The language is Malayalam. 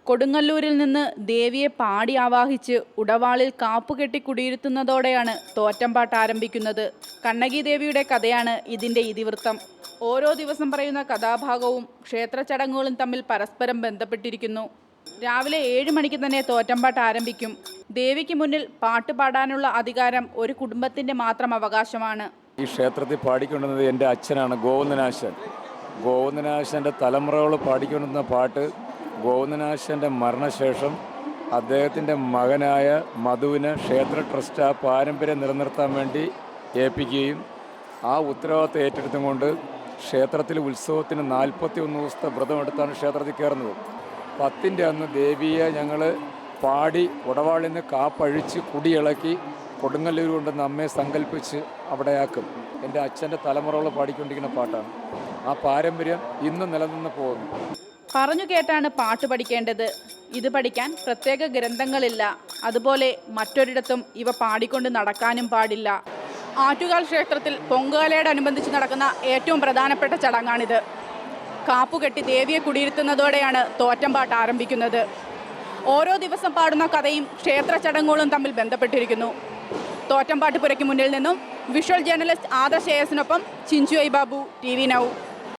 കൊടുങ്ങല്ലൂരിൽ നിന്ന് ദേവിയെ പാടി ആവാഹിച്ച് ഉടവാളിൽ കാപ്പുകെട്ടി കുടിയിരുത്തുന്നതോടെയാണ് തോറ്റമ്പാട്ട് ആരംഭിക്കുന്നത്. കണ്ണകി ദേവിയുടെ കഥയാണ് ഇതിൻ്റെ ഇതിവൃത്തം. ഓരോ ദിവസം പറയുന്ന കഥാഭാഗവും ക്ഷേത്ര ചടങ്ങുകളും തമ്മിൽ പരസ്പരം ബന്ധപ്പെട്ടിരിക്കുന്നു. രാവിലെ 7 മണിക്ക് തന്നെ തോറ്റമ്പാട്ട് ആരംഭിക്കും. ദേവിക്ക് മുന്നിൽ പാട്ട് പാടാനുള്ള അധികാരം ഒരു കുടുംബത്തിൻ്റെ മാത്രം അവകാശമാണ്. ഈ ക്ഷേത്രത്തിൽ പാടിക്കൊണ്ടിരുന്നത് എൻ്റെ അച്ഛനാണ്, ഗോവിന്ദനാശൻ. ഗോവിന്ദനാശൻ്റെ തലമുറകൾ പാടിക്കൊണ്ടിരുന്ന പാട്ട് ഗോവിന്ദനാശൻ്റെ മരണശേഷം അദ്ദേഹത്തിൻ്റെ മകനായ മധുവിന് ക്ഷേത്ര ട്രസ്റ്റ് ആ പാരമ്പര്യം നിലനിർത്താൻ വേണ്ടി ഏൽപ്പിക്കുകയും ആ ഉത്തരവാദിത്തം ഏറ്റെടുത്തും കൊണ്ട് ക്ഷേത്രത്തിൽ ഉത്സവത്തിന് 41 ദിവസത്തെ വ്രതമെടുത്താണ് ക്ഷേത്രത്തിൽ കയറുന്നത്. 10ൻ്റെ അന്ന് ദേവിയെ ഞങ്ങൾ പാടി ഉടവാളിൽ നിന്ന് കാപ്പഴിച്ച് കുടിയിളക്കി കൊടുങ്ങല്ലൂർ കൊണ്ടുവന്ന് അമ്മയെ സങ്കല്പിച്ച് അവിടെയാക്കും. എൻ്റെ അച്ഛൻ്റെ തലമുറകൾ പാടിക്കൊണ്ടിരിക്കുന്ന പാട്ടാണ്. ആ പാരമ്പര്യം ഇന്നും നിലനിന്ന് പോകുന്നു. പറഞ്ഞു കേട്ടാണ് പാട്ട് പഠിക്കേണ്ടത്. ഇത് പഠിക്കാൻ പ്രത്യേക ഗ്രന്ഥങ്ങളില്ല. അതുപോലെ മറ്റൊരിടത്തും ഇവ പാടിക്കൊണ്ട് നടക്കാനും പാടില്ല. ആറ്റുകാൽ ക്ഷേത്രത്തിൽ പൊങ്കാലയോടനുബന്ധിച്ച് നടക്കുന്ന ഏറ്റവും പ്രധാനപ്പെട്ട ചടങ്ങാണിത്. കാപ്പുകെട്ടി ദേവിയെ കുടിയിരുത്തുന്നതോടെയാണ് തോറ്റമ്പാട്ട് ആരംഭിക്കുന്നത്. ഓരോ ദിവസം പാടുന്ന കഥയും ക്ഷേത്ര ചടങ്ങുകളും തമ്മിൽ ബന്ധപ്പെട്ടിരിക്കുന്നു. തോറ്റമ്പാട്ട് പുരയ്ക്ക് മുന്നിൽ നിന്നും വിഷ്വൽ ജേർണലിസ്റ്റ് ആദർശ് AS-നൊപ്പം Chinchu I Babu, TV Now.